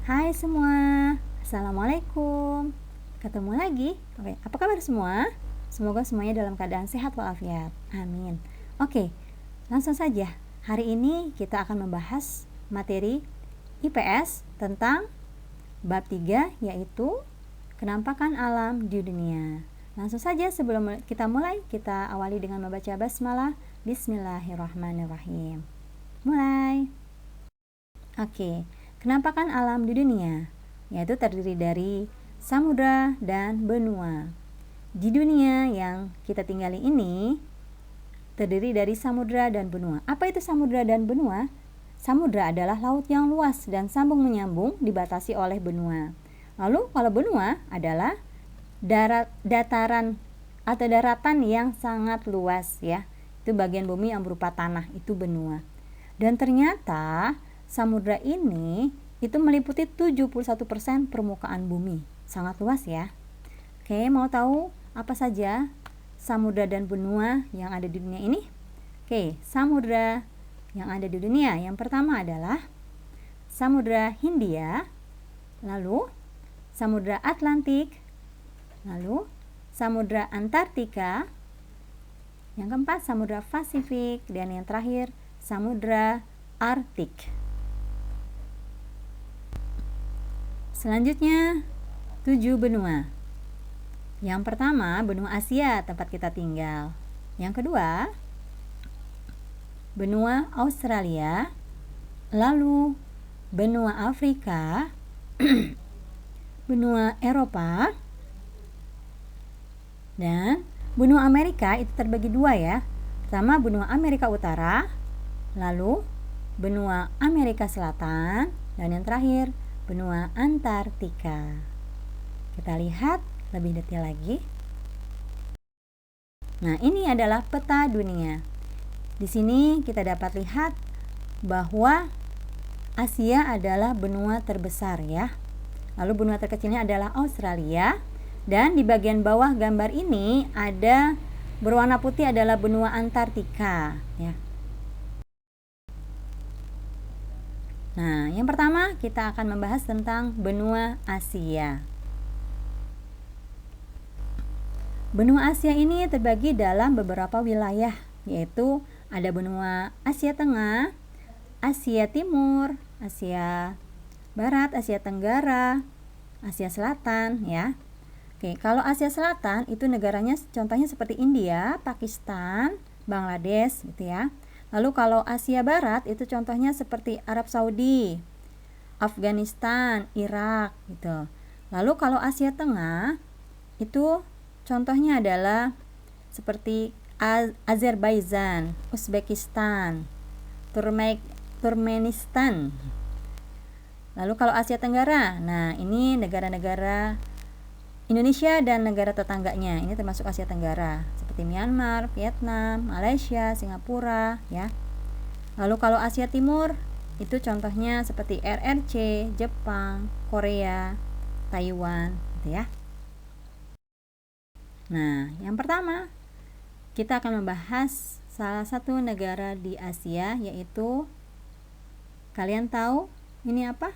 Hai semua, Assalamualaikum. Ketemu lagi. Oke, apa kabar semua? Semoga semuanya dalam keadaan sehat walafiat. Amin. Oke, langsung saja. Hari ini kita akan membahas materi IPS tentang bab 3, yaitu kenampakan alam di dunia. Langsung saja sebelum kita mulai, kita awali dengan membaca basmalah. Bismillahirrahmanirrahim. Mulai. Oke, kenampakan alam di dunia, yaitu terdiri dari samudra dan benua. Di dunia yang kita tinggali ini, terdiri dari samudra dan benua. Apa itu samudra dan benua? Samudra adalah laut yang luas dan sambung menyambung dibatasi oleh benua. Lalu kalau benua adalah dataran atau daratan yang sangat luas, ya. Itu bagian bumi yang berupa tanah, itu benua. Dan ternyata samudra ini itu meliputi 71% permukaan bumi. Sangat luas ya. Oke, mau tahu apa saja samudra dan benua yang ada di dunia ini? Oke, samudra yang ada di dunia, yang pertama adalah Samudra Hindia, lalu Samudra Atlantik, lalu Samudra Antartika, yang keempat Samudra Pasifik, dan yang terakhir Samudra Arktik. Selanjutnya 7 benua. Yang pertama benua Asia, tempat kita tinggal. Yang kedua benua Australia, lalu benua Afrika, benua Eropa, dan benua Amerika itu terbagi dua ya. Pertama benua Amerika Utara, lalu benua Amerika Selatan, dan yang terakhir benua Antartika. Kita lihat lebih detail lagi. Nah, ini adalah peta dunia. Di sini kita dapat lihat bahwa Asia adalah benua terbesar ya. Lalu benua terkecilnya adalah Australia, dan di bagian bawah gambar ini ada berwarna putih adalah benua Antartika ya. Nah, yang pertama kita akan membahas tentang benua Asia. Benua Asia ini terbagi dalam beberapa wilayah, yaitu ada benua Asia Tengah, Asia Timur, Asia Barat, Asia Tenggara, Asia Selatan ya. Oke, kalau Asia Selatan itu negaranya contohnya seperti India, Pakistan, Bangladesh gitu ya. Lalu kalau Asia Barat itu contohnya seperti Arab Saudi, Afghanistan, Irak gitu. Lalu kalau Asia Tengah itu contohnya adalah seperti Azerbaijan, Uzbekistan, Turkmenistan. Lalu kalau Asia Tenggara, nah ini negara-negara Indonesia dan negara tetangganya, ini termasuk Asia Tenggara, seperti Myanmar, Vietnam, Malaysia, Singapura ya. Lalu kalau Asia Timur itu contohnya seperti RRC, Jepang, Korea, Taiwan gitu ya. Nah, yang pertama kita akan membahas salah satu negara di Asia, yaitu kalian tahu ini apa?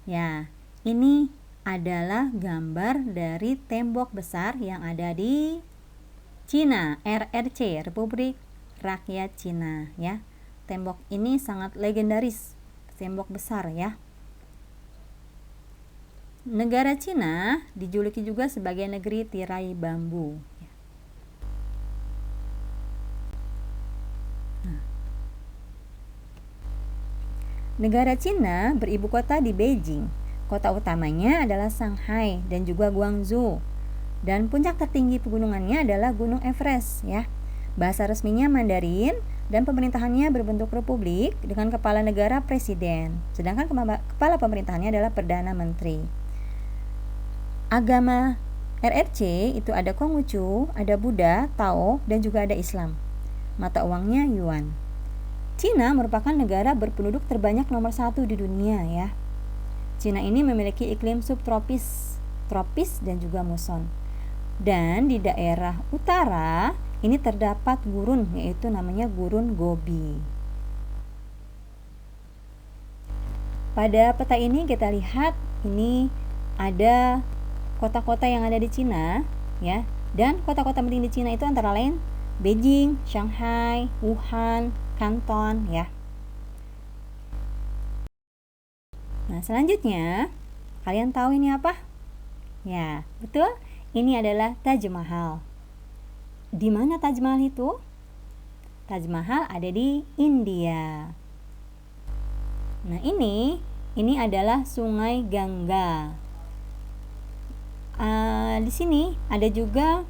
Ya, ini adalah gambar dari tembok besar yang ada di Cina, RRC, Republik Rakyat Cina ya. Tembok ini sangat legendaris, tembok besar ya. Negara Cina dijuluki juga sebagai negeri tirai bambu. Negara Cina beribu kota di Beijing. Kota utamanya adalah Shanghai dan juga Guangzhou. Dan puncak tertinggi pegunungannya adalah Gunung Everest ya. Bahasa resminya Mandarin dan pemerintahannya berbentuk republik dengan kepala negara presiden. Sedangkan kepala pemerintahannya adalah Perdana Menteri. Agama RRC itu ada Konghucu, ada Buddha, Tao, dan juga ada Islam. Mata uangnya Yuan. Cina merupakan negara berpenduduk terbanyak nomor 1 di dunia ya. Cina ini memiliki iklim subtropis, tropis, dan juga muson. Dan di daerah utara ini terdapat gurun, yaitu namanya gurun Gobi. Pada peta ini kita lihat ini ada kota-kota yang ada di Cina, ya. Dan kota-kota penting di Cina itu antara lain Beijing, Shanghai, Wuhan, Canton, ya. Nah, selanjutnya kalian tahu ini apa? Ya, betul. Ini adalah Taj Mahal. Di mana Taj Mahal itu? Taj Mahal ada di India. Nah, ini adalah Sungai Gangga. Di sini ada juga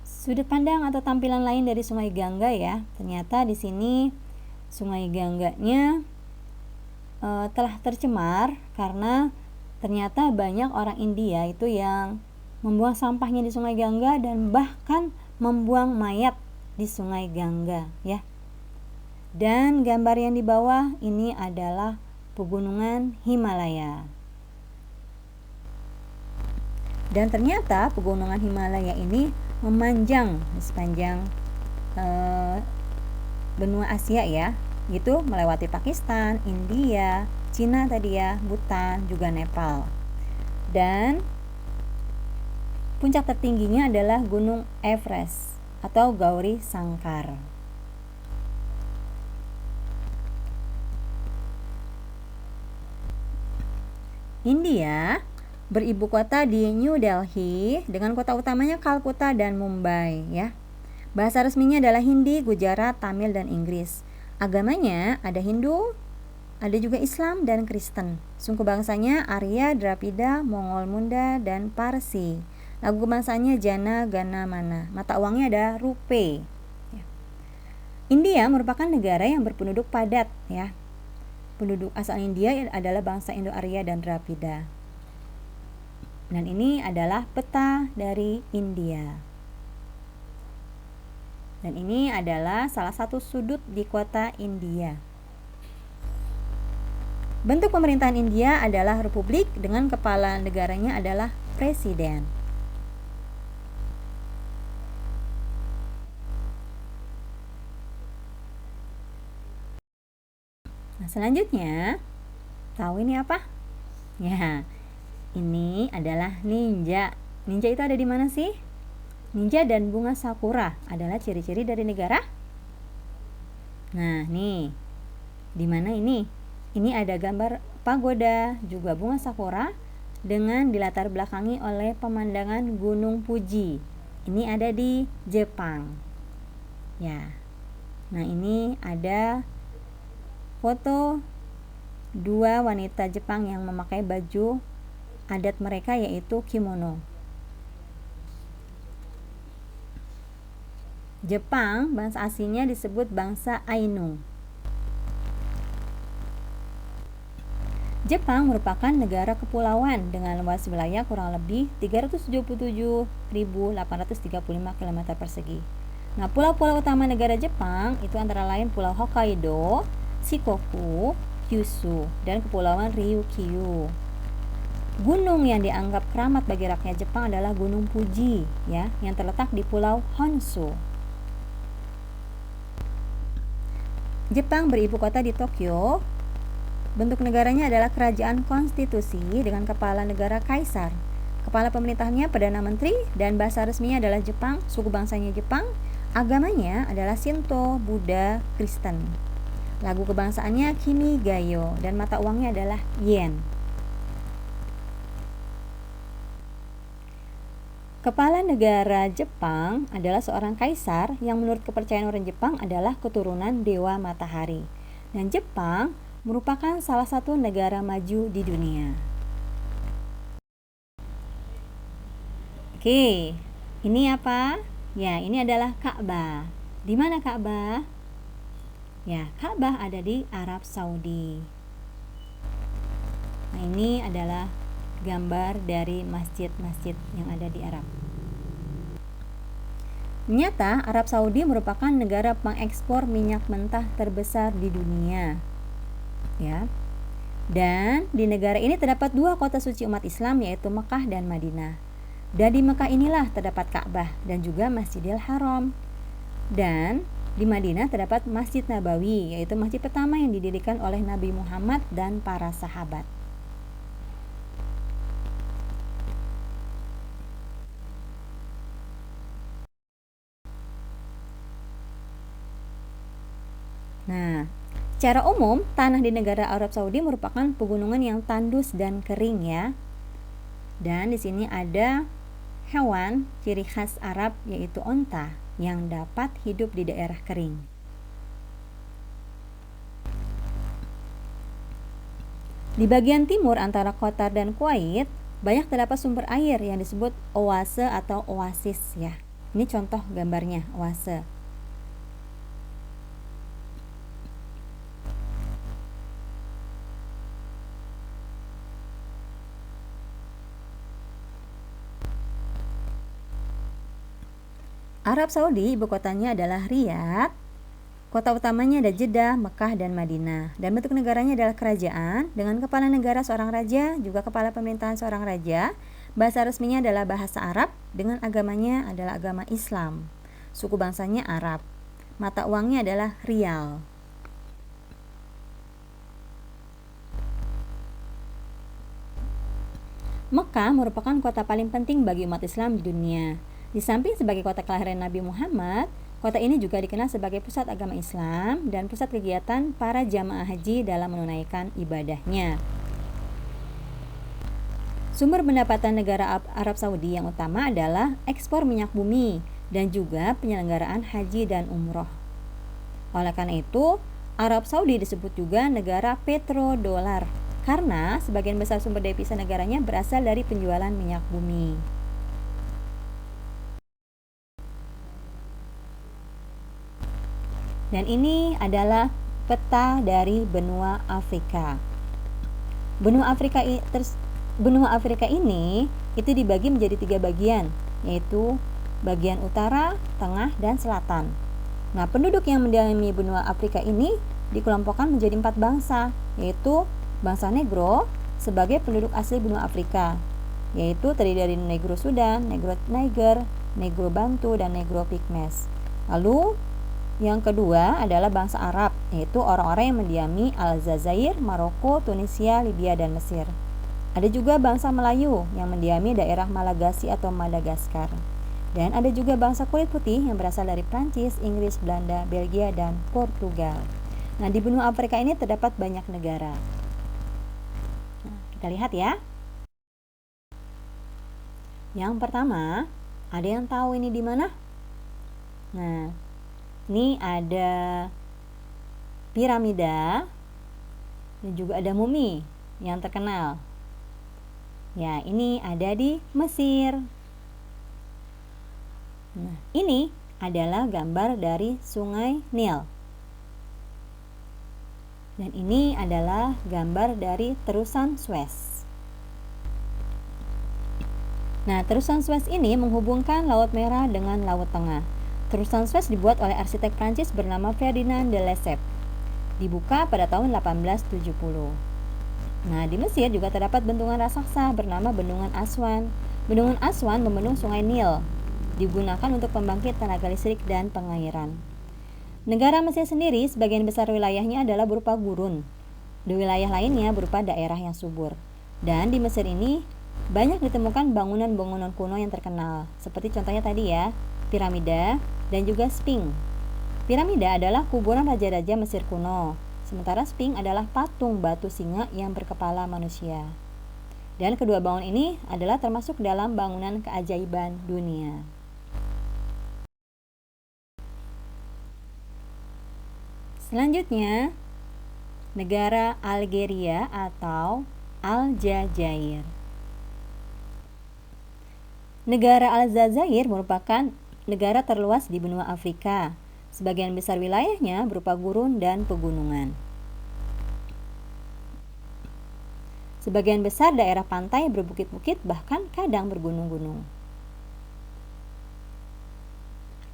sudut pandang atau tampilan lain dari Sungai Gangga, ya. Ternyata di sini Sungai Gangganya telah tercemar karena ternyata banyak orang India itu yang membuang sampahnya di Sungai Gangga dan bahkan membuang mayat di Sungai Gangga, ya. Dan gambar yang di bawah ini adalah pegunungan Himalaya. Dan ternyata pegunungan Himalaya ini memanjang di sepanjang benua Asia, ya. Itu melewati Pakistan, India, Cina tadi, ya, Bhutan, juga Nepal. Dan puncak tertingginya adalah Gunung Everest atau Gauri Sankar. India beribu kota di New Delhi dengan kota utamanya Kalkuta dan Mumbai, ya. Bahasa resminya adalah Hindi, Gujarat, Tamil, dan Inggris. Agamanya ada Hindu, ada juga Islam dan Kristen. Suku bangsanya Arya, Drapida, Mongol Munda, dan Parsi. Lagu kebangsanya Jana, Gana, Mana. Mata uangnya ada rupiah. Ya. India merupakan negara yang berpenduduk padat, ya. Penduduk asal India adalah bangsa Indo-Arya dan Drapida. Dan ini adalah peta dari India. Dan ini adalah salah satu sudut di kota India. Bentuk pemerintahan India adalah republik dengan kepala negaranya adalah presiden. Nah, selanjutnya, tahu ini apa? Ya, ini adalah ninja. Ninja itu ada di mana sih? Ninja dan bunga sakura adalah ciri-ciri dari negara. Nah, nih. Di mana ini? Ini ada gambar pagoda, juga bunga sakura dengan dilatar belakangi oleh pemandangan Gunung Fuji. Ini ada di Jepang. Ya. Nah, ini ada foto dua wanita Jepang yang memakai baju adat mereka yaitu kimono. Jepang, bangsa aslinya disebut bangsa Ainu. Jepang merupakan negara kepulauan dengan luas wilayah kurang lebih 377.835 km persegi. Nah, pulau-pulau utama negara Jepang itu antara lain Pulau Hokkaido, Shikoku, Kyushu, dan Kepulauan Ryukyu. Gunung yang dianggap keramat bagi rakyat Jepang adalah Gunung Fuji, ya, yang terletak di Pulau Honshu. Jepang beribu kota di Tokyo. Bentuk negaranya adalah kerajaan konstitusi dengan kepala negara kaisar. Kepala pemerintahannya Perdana Menteri dan bahasa resminya adalah Jepang, suku bangsanya Jepang, agamanya adalah Shinto, Buddha, Kristen. Lagu kebangsaannya Kimigayo dan mata uangnya adalah yen. Kepala negara Jepang adalah seorang kaisar yang menurut kepercayaan orang Jepang adalah keturunan dewa matahari. Dan Jepang merupakan salah satu negara maju di dunia. Oke, ini apa? Ya, ini adalah Ka'bah. Di mana Ka'bah? Ya, Ka'bah ada di Arab Saudi. Nah, ini adalah gambar dari masjid-masjid yang ada di Arab. Ternyata Arab Saudi merupakan negara pengekspor minyak mentah terbesar di dunia. Ya. Dan di negara ini terdapat dua kota suci umat Islam yaitu Mekah dan Madinah. Dan di Mekah inilah terdapat Ka'bah dan juga Masjidil Haram. Dan Di Madinah terdapat Masjid Nabawi, yaitu masjid pertama yang didirikan oleh Nabi Muhammad dan para sahabat. Nah, secara umum tanah di negara Arab Saudi merupakan pegunungan yang tandus dan kering ya. Dan di sini ada hewan ciri khas Arab yaitu onta yang dapat hidup di daerah kering. Di bagian timur antara Qatar dan Kuwait banyak terdapat sumber air yang disebut oase atau oasis ya. Ini contoh gambarnya oase. Arab Saudi ibu kotanya adalah Riyadh. Kota utamanya ada Jeddah, Mekah, dan Madinah. Dan bentuk negaranya adalah kerajaan dengan kepala negara seorang raja, juga kepala pemerintahan seorang raja. Bahasa resminya adalah bahasa Arab, dengan agamanya adalah agama Islam. Suku bangsanya Arab. Mata uangnya adalah rial. Mekah merupakan kota paling penting bagi umat Islam di dunia. Di samping sebagai kota kelahiran Nabi Muhammad, kota ini juga dikenal sebagai pusat agama Islam dan pusat kegiatan para jamaah haji dalam menunaikan ibadahnya. Sumber pendapatan negara Arab Saudi yang utama adalah ekspor minyak bumi dan juga penyelenggaraan haji dan umroh. Oleh karena itu, Arab Saudi disebut juga negara petrodolar karena sebagian besar sumber devisa negaranya berasal dari penjualan minyak bumi. Dan ini adalah peta dari benua Afrika. Benua Afrika ini itu dibagi menjadi 3 bagian, yaitu bagian utara, tengah, dan selatan. Nah, penduduk yang mendiami benua Afrika ini dikelompokkan menjadi 4 bangsa, yaitu bangsa Negro sebagai penduduk asli benua Afrika, yaitu terdiri dari Negro Sudan, Negro Niger, Negro Bantu, dan Negro Pygmies. Lalu yang kedua adalah bangsa Arab, yaitu orang-orang yang mendiami Aljazair, Maroko, Tunisia, Libya, dan Mesir. Ada juga bangsa Melayu yang mendiami daerah Malagasy atau Madagaskar. Dan ada juga bangsa kulit putih yang berasal dari Prancis, Inggris, Belanda, Belgia, dan Portugal. Nah, di benua Afrika ini terdapat banyak negara. Nah, kita lihat ya. Yang pertama, ada yang tahu ini di mana? Nah, ini ada piramida dan juga ada mumi yang terkenal. Ya, ini ada di Mesir. Nah, ini adalah gambar dari Sungai Nil. Dan ini adalah gambar dari terusan Suez. Nah, terusan Suez ini menghubungkan Laut Merah dengan Laut Tengah. Terusan Suez dibuat oleh arsitek Prancis bernama Ferdinand de Lesseps. Dibuka pada tahun 1870. Nah, di Mesir juga terdapat bendungan raksasa bernama Bendungan Aswan. Bendungan Aswan membendung Sungai Nil, digunakan untuk pembangkit tenaga listrik dan pengairan. Negara Mesir sendiri sebagian besar wilayahnya adalah berupa gurun. Di wilayah lainnya berupa daerah yang subur. Dan di Mesir ini banyak ditemukan bangunan-bangunan kuno yang terkenal, seperti contohnya tadi ya, piramida dan juga Sphinx. Piramida adalah kuburan raja-raja Mesir kuno, sementara Sphinx adalah patung batu singa yang berkepala manusia. Dan kedua bangunan ini adalah termasuk dalam bangunan keajaiban dunia. Selanjutnya, negara Algeria atau Aljazair. Negara Aljazair merupakan negara terluas di benua Afrika. Sebagian besar wilayahnya berupa gurun dan pegunungan. Sebagian besar daerah pantai berbukit-bukit, bahkan kadang bergunung-gunung.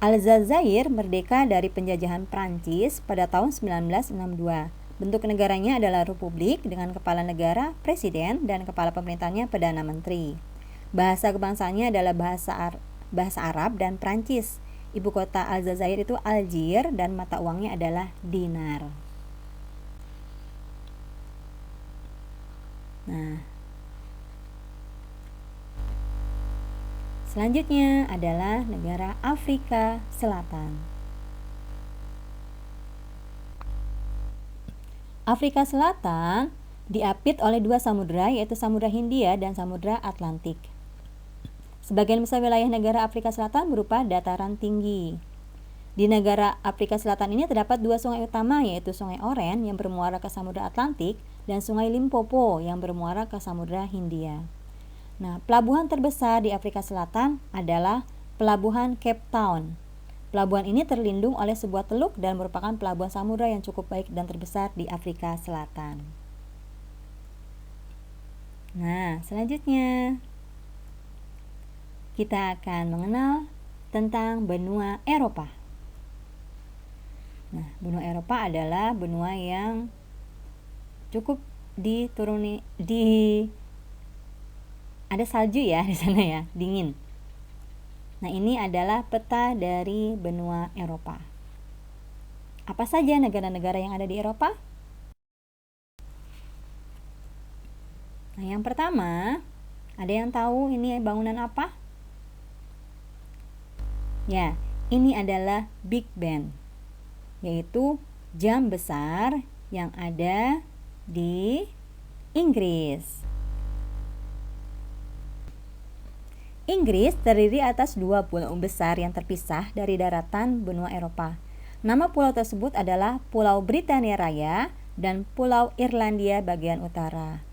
Aljazair merdeka dari penjajahan Prancis pada tahun 1962. Bentuk negaranya adalah republik dengan kepala negara, presiden, dan kepala pemerintahnya Perdana Menteri. Bahasa kebangsaannya adalah bahasa Arab dan Prancis, ibu kota Aljazair itu Algier dan mata uangnya adalah dinar. Nah, selanjutnya adalah negara Afrika Selatan. Afrika Selatan diapit oleh dua samudra, yaitu Samudra Hindia dan Samudra Atlantik. Sebagian besar wilayah negara Afrika Selatan berupa dataran tinggi. Di negara Afrika Selatan ini terdapat dua sungai utama, yaitu Sungai Oren yang bermuara ke Samudra Atlantik dan Sungai Limpopo yang bermuara ke Samudra Hindia. Nah, pelabuhan terbesar di Afrika Selatan adalah Pelabuhan Cape Town. Pelabuhan ini terlindung oleh sebuah teluk dan merupakan pelabuhan samudra yang cukup baik dan terbesar di Afrika Selatan. Nah, selanjutnya kita akan mengenal tentang benua Eropa. Nah, benua Eropa adalah benua yang cukup ada salju ya di sana ya, dingin. Nah, ini adalah peta dari benua Eropa. Apa saja negara-negara yang ada di Eropa? Nah, yang pertama, ada yang tahu ini bangunan apa? Ya, ini adalah Big Ben, yaitu jam besar yang ada di Inggris. Inggris terdiri atas dua pulau besar yang terpisah dari daratan benua Eropa. Nama pulau tersebut adalah Pulau Britania Raya dan Pulau Irlandia bagian utara.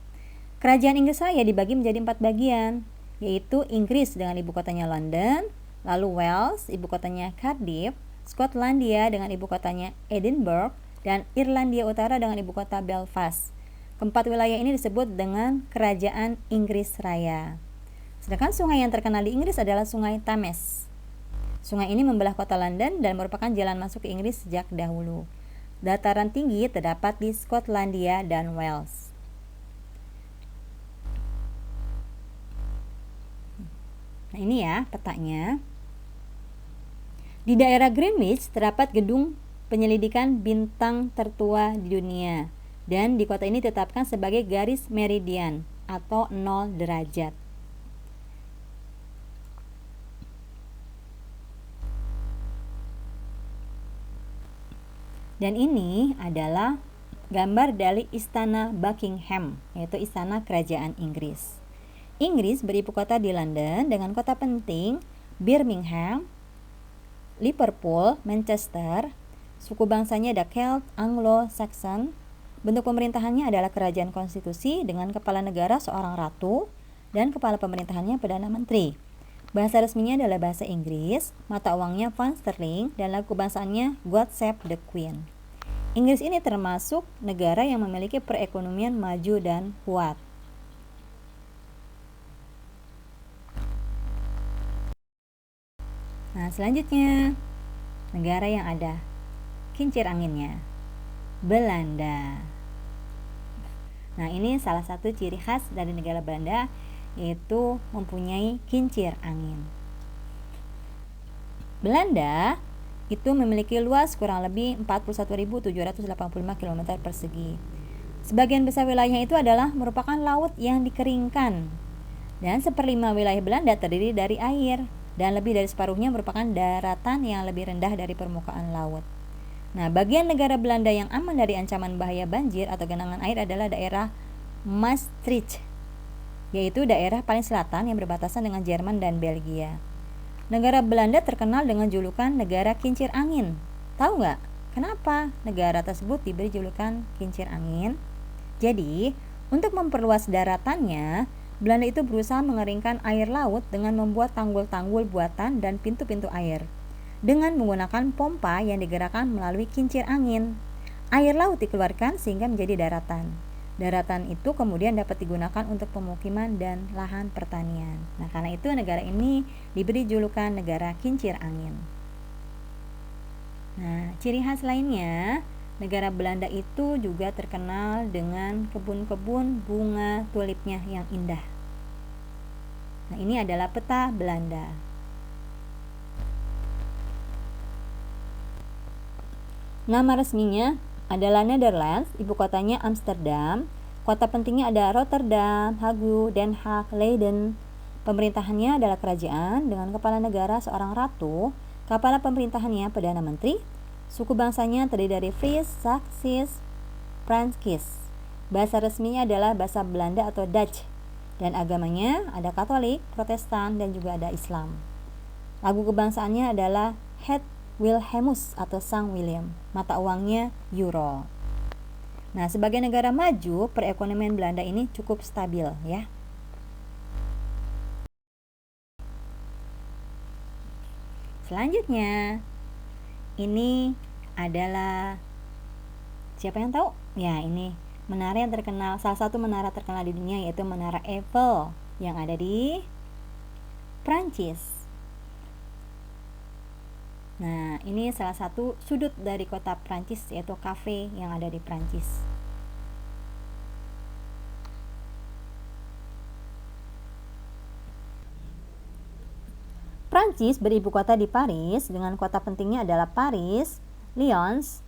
Kerajaan Inggris Raya dibagi menjadi 4 bagian, yaitu Inggris dengan ibu kotanya London, lalu Wales, ibu kotanya Cardiff, Skotlandia dengan ibu kotanya Edinburgh, dan Irlandia Utara dengan ibu kota Belfast. Keempat wilayah ini disebut dengan Kerajaan Inggris Raya. Sedangkan sungai yang terkenal di Inggris adalah Sungai Thames. Sungai ini membelah kota London dan merupakan jalan masuk ke Inggris sejak dahulu. Dataran tinggi terdapat di Skotlandia dan Wales. Nah, ini ya petanya. Di daerah Greenwich terdapat gedung penyelidikan bintang tertua di dunia, dan di kota ini ditetapkan sebagai garis meridian atau 0 derajat. Dan ini adalah gambar dari Istana Buckingham, yaitu istana kerajaan Inggris. Inggris beribu kota di London dengan kota penting Birmingham, Liverpool, Manchester. Suku bangsanya ada Celt, Anglo-Saxon. Bentuk pemerintahannya adalah kerajaan konstitusi dengan kepala negara seorang ratu dan kepala pemerintahannya Perdana Menteri. Bahasa resminya adalah bahasa Inggris, mata uangnya pound sterling, dan lagu kebangsaannya God Save the Queen. Inggris ini termasuk negara yang memiliki perekonomian maju dan kuat. Nah, selanjutnya negara yang ada kincir anginnya, Belanda. Nah, ini salah satu ciri khas dari negara Belanda, yaitu mempunyai kincir angin. Belanda itu memiliki luas kurang lebih 41.785 km persegi. Sebagian besar wilayahnya itu adalah merupakan laut yang dikeringkan. Dan 1/5 wilayah Belanda terdiri dari air, dan lebih dari separuhnya merupakan daratan yang lebih rendah dari permukaan laut. Nah, bagian negara Belanda yang aman dari ancaman bahaya banjir atau genangan air adalah daerah Maastricht, yaitu daerah paling selatan yang berbatasan dengan Jerman dan Belgia. Negara Belanda terkenal dengan julukan negara kincir angin. Tahu nggak kenapa negara tersebut diberi julukan kincir angin? Jadi, untuk memperluas daratannya, Belanda itu berusaha mengeringkan air laut dengan membuat tanggul-tanggul buatan dan pintu-pintu air. Dengan menggunakan pompa yang digerakkan melalui kincir angin, air laut dikeluarkan sehingga menjadi daratan. Daratan itu kemudian dapat digunakan untuk pemukiman dan lahan pertanian. Nah, karena itu negara ini diberi julukan negara kincir angin. Nah, ciri khas lainnya, negara Belanda itu juga terkenal dengan kebun-kebun bunga tulipnya yang indah. Nah, ini adalah peta Belanda. Nama resminya adalah Netherlands, ibu kotanya Amsterdam. Kota pentingnya ada Rotterdam, Hague, Den Haag, Leiden. Pemerintahannya adalah kerajaan dengan kepala negara seorang ratu, kepala pemerintahannya Perdana Menteri. Suku bangsanya terdiri dari Fries, Saksisch, Frankis. Bahasa resminya adalah bahasa Belanda atau Dutch. Dan agamanya ada Katolik, Protestan, dan juga ada Islam. Lagu kebangsaannya adalah Het Wilhelmus atau Sang William. Mata uangnya euro. Nah, sebagai negara maju, perekonomian Belanda ini cukup stabil ya. Selanjutnya, ini adalah siapa yang tahu? Ya, ini menara yang terkenal, salah satu menara terkenal di dunia yaitu Menara Eiffel yang ada di Prancis. Nah, ini salah satu sudut dari kota Prancis yaitu kafe yang ada di Prancis. Prancis beribu kota di Paris dengan kota pentingnya adalah Paris, Lyons,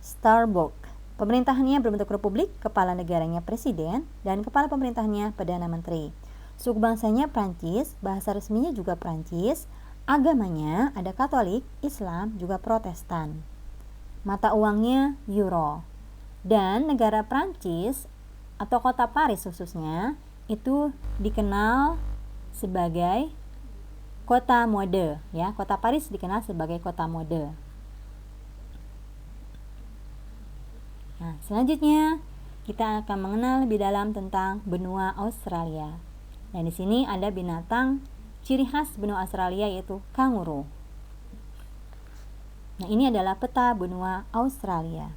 Strasbourg. Pemerintahannya berbentuk republik, kepala negaranya presiden, dan kepala pemerintahannya Perdana Menteri. Suku bangsanya Prancis, bahasa resminya juga Prancis. Agamanya ada Katolik, Islam, juga Protestan. Mata uangnya euro. Dan negara Prancis atau kota Paris khususnya itu dikenal sebagai kota mode ya. Kota Paris dikenal sebagai kota mode. Nah, selanjutnya kita akan mengenal lebih dalam tentang benua Australia. Dan di sini ada binatang ciri khas benua Australia yaitu kanguru. Nah, ini adalah peta benua Australia.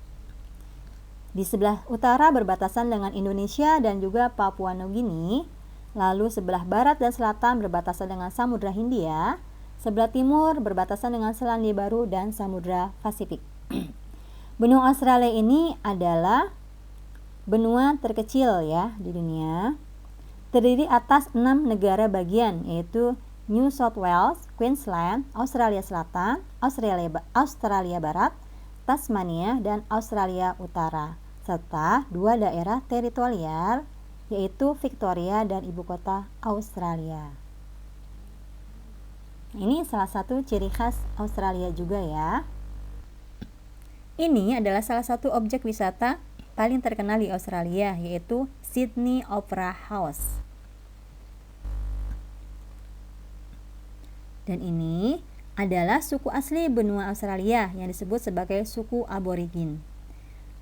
Di sebelah utara berbatasan dengan Indonesia dan juga Papua Nugini. Lalu sebelah barat dan selatan berbatasan dengan Samudra Hindia. Sebelah timur berbatasan dengan Selandia Baru dan Samudra Pasifik. Benua Australia ini adalah benua terkecil ya di dunia. Terdiri atas 6 negara bagian yaitu New South Wales, Queensland, Australia Selatan, Australia Barat, Tasmania, dan Australia Utara, serta 2 daerah teritorial yaitu Victoria dan ibu kota Australia. Ini salah satu ciri khas Australia juga ya. Ini adalah salah satu objek wisata paling terkenal di Australia yaitu Sydney Opera House. Dan ini adalah suku asli benua Australia yang disebut sebagai suku aborigin.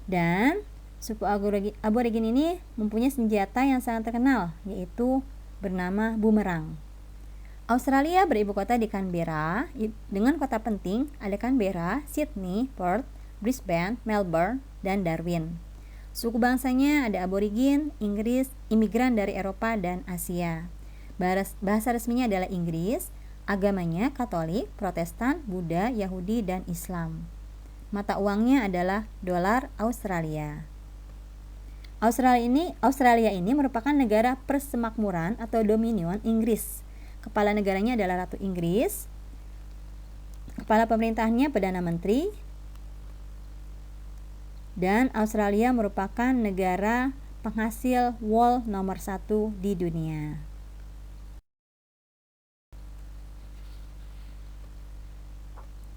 Dan suku aborigin ini mempunyai senjata yang sangat terkenal yaitu bernama bumerang. Australia beribu kota di Canberra dengan kota penting ada Canberra, Sydney, Perth, Brisbane, Melbourne, dan Darwin. Suku bangsanya ada aborigin, Inggris, imigran dari Eropa dan Asia. Bahasa resminya adalah Inggris. Agamanya Katolik, Protestan, Buddha, Yahudi, dan Islam. Mata uangnya adalah dolar Australia. Australia ini merupakan negara persemakmuran atau dominion Inggris. Kepala negaranya adalah Ratu Inggris. Kepala pemerintahannya Perdana Menteri. Dan Australia merupakan negara penghasil wool nomor 1 di dunia.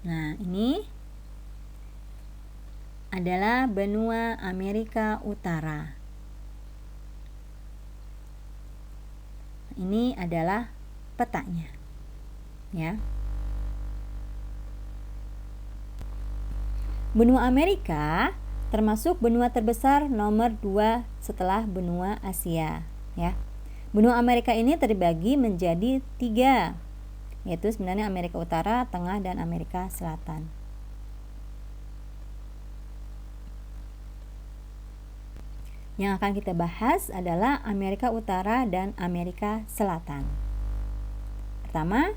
Nah, ini adalah benua Amerika Utara. Ini adalah petanya. Ya. Benua Amerika termasuk benua terbesar nomor 2 setelah benua Asia, ya. Benua Amerika ini terbagi menjadi 3, yaitu sebenarnya Amerika Utara, Tengah, dan Amerika Selatan. Yang akan kita bahas adalah Amerika Utara dan Amerika Selatan. Pertama,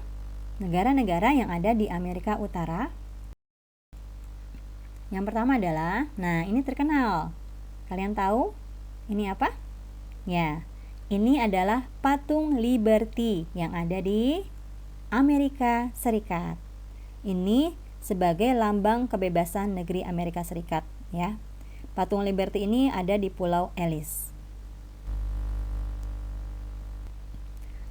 negara-negara yang ada di Amerika Utara. Yang pertama adalah, nah ini terkenal. Kalian tahu ini apa? Ya, ini adalah patung Liberty yang ada di Amerika Serikat. Ini sebagai lambang kebebasan negeri Amerika Serikat, ya. Patung Liberty ini ada di Pulau Ellis.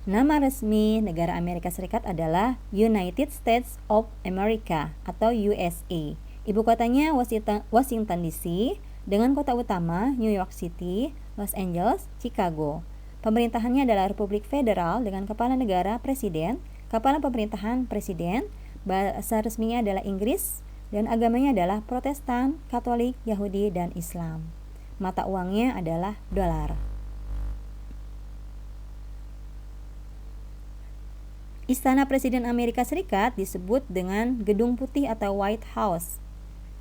Nama resmi negara Amerika Serikat adalah United States of America atau USA. Ibu kotanya Washington DC dengan kota utama New York City, Los Angeles, Chicago. Pemerintahannya adalah Republik Federal dengan kepala negara presiden, kepala pemerintahan presiden, bahasa resminya adalah Inggris, dan agamanya adalah Protestan, Katolik, Yahudi, dan Islam. Mata uangnya adalah dolar. Istana Presiden Amerika Serikat disebut dengan Gedung Putih atau White House.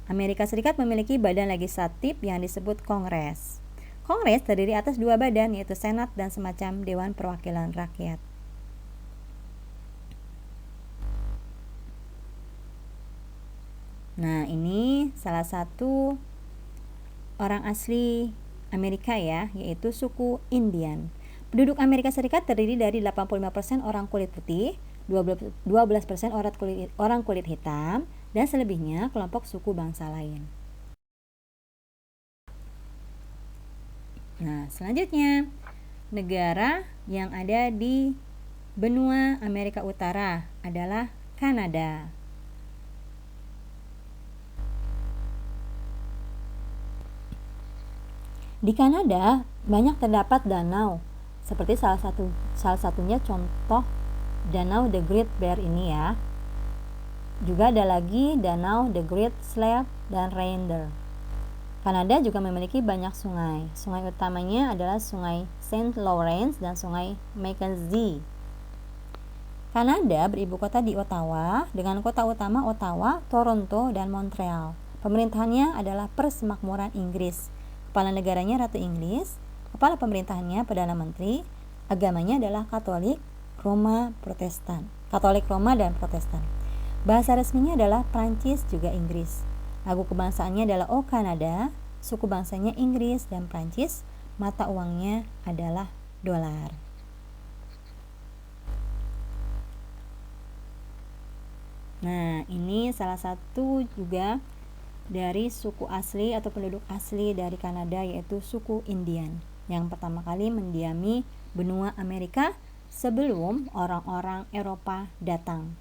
Amerika Serikat memiliki badan legislatif yang disebut Kongres. Kongres terdiri atas dua badan, yaitu Senat dan semacam Dewan Perwakilan Rakyat. Nah, ini salah satu orang asli Amerika ya, yaitu suku Indian. Penduduk Amerika Serikat terdiri dari 85% orang kulit putih, 12% orang kulit hitam, dan selebihnya kelompok suku bangsa lain. Nah, selanjutnya, negara yang ada di benua Amerika Utara adalah Kanada. Di Kanada banyak terdapat danau, seperti salah satunya contoh danau The Great Bear ini ya. Juga ada lagi danau The Great Slave dan Reindeer. Kanada juga memiliki banyak sungai. Sungai utamanya adalah Sungai Saint Lawrence dan Sungai Mackenzie. Kanada beribu kota di Ottawa dengan kota utama Ottawa, Toronto, dan Montreal. Pemerintahannya adalah Persemakmuran Inggris. Kepala negaranya Ratu Inggris. Kepala pemerintahannya Perdana Menteri. Agamanya adalah Katolik, Roma, Protestan. Katolik, Roma, dan Protestan. Bahasa resminya adalah Prancis juga Inggris. Lagu kebangsaannya adalah O Canada. Suku bangsanya Inggris dan Prancis. Mata uangnya adalah dolar. Nah, ini salah satu juga dari suku asli atau penduduk asli dari Kanada, yaitu suku Indian, yang pertama kali mendiami benua Amerika sebelum orang-orang Eropa datang.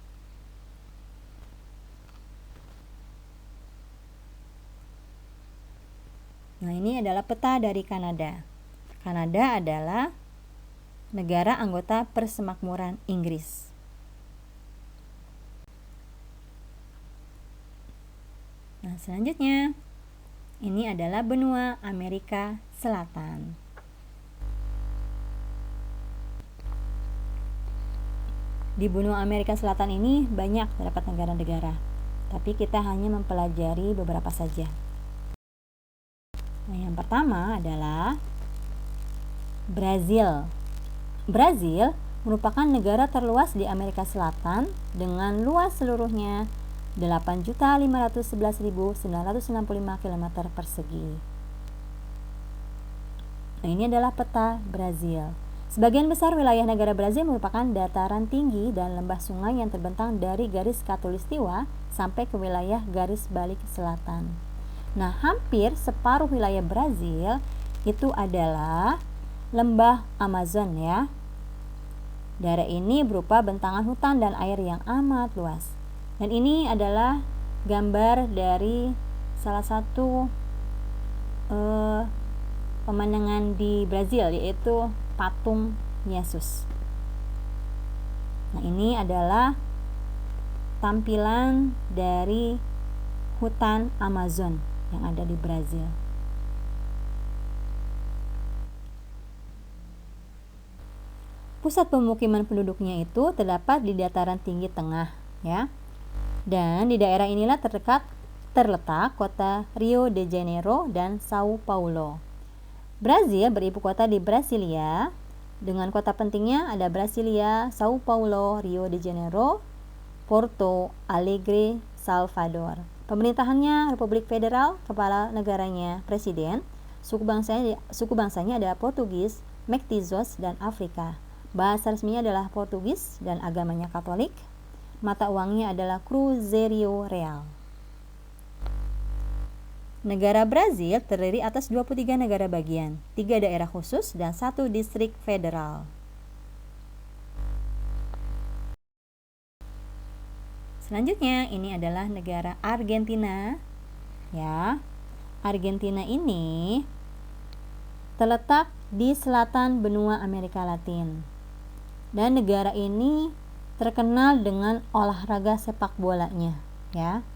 Nah, ini adalah peta dari Kanada. Kanada adalah negara anggota Persemakmuran Inggris. Nah, selanjutnya, ini adalah benua Amerika Selatan. Di benua Amerika Selatan ini banyak terdapat negara-negara, tapi kita hanya mempelajari beberapa saja. Nah, yang pertama adalah Brazil. Brazil merupakan negara terluas di Amerika Selatan dengan luas seluruhnya 8.511.965 km persegi. Nah, ini adalah peta Brazil. Sebagian besar wilayah negara Brazil merupakan dataran tinggi dan lembah sungai yang terbentang dari garis khatulistiwa sampai ke wilayah garis balik selatan. Nah, hampir separuh wilayah Brazil itu adalah lembah Amazon ya. Daerah ini berupa bentangan hutan dan air yang amat luas. Dan ini adalah gambar dari salah satu pemandangan di Brazil, yaitu patung Yesus. Nah, ini adalah tampilan dari hutan Amazon yang ada di Brazil. Pusat pemukiman penduduknya itu terdapat di dataran tinggi tengah ya. Dan di daerah inilah terletak kota Rio de Janeiro dan Sao Paulo. Brazil beribu kota di Brasilia, dengan kota pentingnya ada Brasilia, Sao Paulo, Rio de Janeiro, Porto Alegre, Salvador. Pemerintahannya Republik Federal, kepala negaranya presiden. Suku bangsanya adalah Portugis, Mestizos, dan Afrika. Bahasa resminya adalah Portugis dan agamanya Katolik. mata uangnya adalah Cruzeiro Real. Negara Brazil terdiri atas 23 negara bagian, 3 daerah khusus, dan 1 distrik federal. Selanjutnya, ini adalah negara Argentina. Ya, Argentina ini terletak di selatan benua Amerika Latin. Dan negara ini terkenal dengan olahraga sepak bolanya, ya.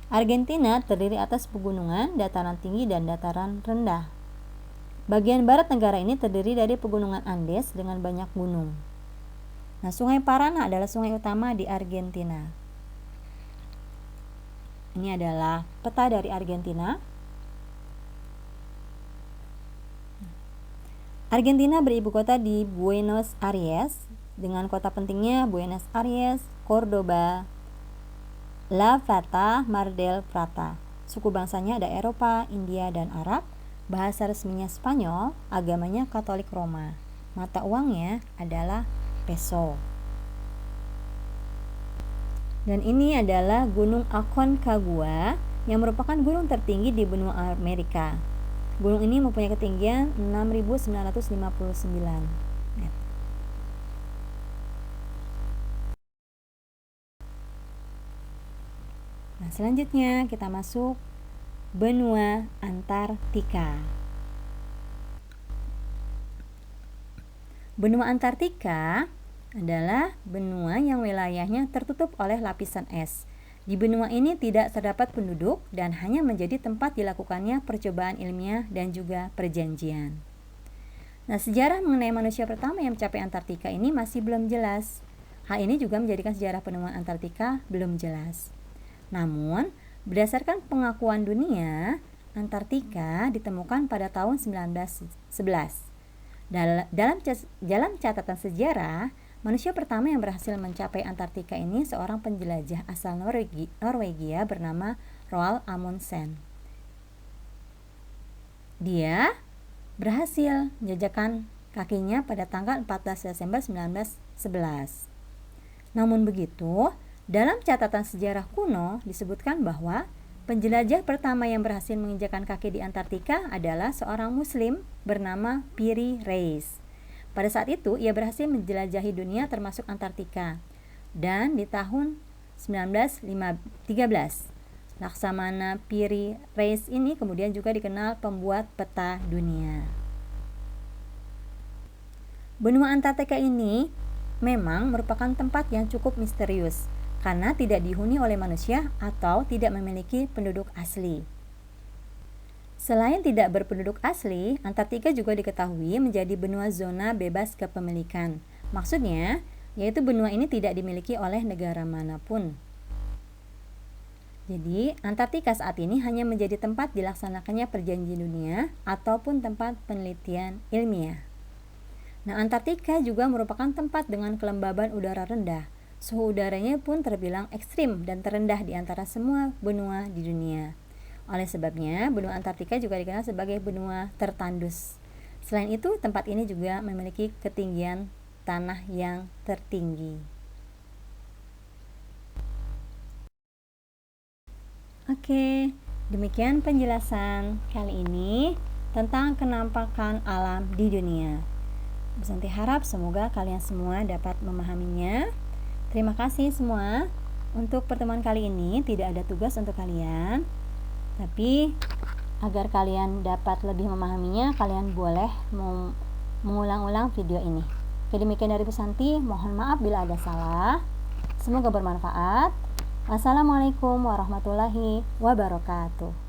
Argentina terdiri atas pegunungan, dataran tinggi, dan dataran rendah. Bagian barat negara ini terdiri dari pegunungan Andes dengan banyak gunung. Nah, Sungai Paraná adalah sungai utama di Argentina. Ini adalah peta dari Argentina. Argentina beribu kota di Buenos Aires dengan kota pentingnya Buenos Aires, Cordoba, La Plata, Mar del Plata. Suku bangsanya ada Eropa, India, dan Arab. Bahasa resminya Spanyol, agamanya Katolik Roma. Mata uangnya adalah peso. Dan ini adalah Gunung Aconcagua yang merupakan gunung tertinggi di benua Amerika. Gunung ini mempunyai ketinggian 6.959 meter. Nah, selanjutnya kita masuk benua Antartika. Benua Antartika adalah benua yang wilayahnya tertutup oleh lapisan es. Di benua ini tidak terdapat penduduk dan hanya menjadi tempat dilakukannya percobaan ilmiah dan juga perjanjian. Nah, sejarah mengenai manusia pertama yang mencapai Antartika ini masih belum jelas. Hal ini juga menjadikan sejarah penemuan Antartika belum jelas. Namun, berdasarkan pengakuan dunia, Antartika ditemukan pada tahun 1911. Dalam catatan sejarah, manusia pertama yang berhasil mencapai Antartika ini seorang penjelajah asal Norwegia bernama Roald Amundsen. Dia berhasil menjejakkan kakinya pada tanggal 14 Desember 1911. Namun begitu, dalam catatan sejarah kuno disebutkan bahwa penjelajah pertama yang berhasil menginjakkan kaki di Antartika adalah seorang Muslim bernama Piri Reis. Pada saat itu, ia berhasil menjelajahi dunia termasuk Antartika. Dan di tahun 1913, Laksamana Piri Reis ini kemudian juga dikenal pembuat peta dunia. Benua Antartika ini memang merupakan tempat yang cukup misterius karena tidak dihuni oleh manusia atau tidak memiliki penduduk asli. Selain tidak berpenduduk asli, Antartika juga diketahui menjadi benua zona bebas kepemilikan. Maksudnya, yaitu benua ini tidak dimiliki oleh negara manapun. Jadi, Antartika saat ini hanya menjadi tempat dilaksanakannya perjanjian dunia ataupun tempat penelitian ilmiah. Nah, Antartika juga merupakan tempat dengan kelembaban udara rendah. Suhu udaranya pun terbilang ekstrim dan terendah di antara semua benua di dunia. Oleh sebabnya, benua Antartika juga dikenal sebagai benua tertandus. Selain itu, tempat ini juga memiliki ketinggian tanah yang tertinggi. Oke, demikian penjelasan kali ini tentang kenampakan alam di dunia. Santi harap semoga kalian semua dapat memahaminya. Terima kasih semua. Untuk pertemuan kali ini tidak ada tugas untuk kalian, tapi agar kalian dapat lebih memahaminya, kalian boleh mengulang-ulang video ini. Oke, demikian dari Bu Santi. Mohon maaf bila ada salah. Semoga bermanfaat. Wassalamualaikum warahmatullahi wabarakatuh.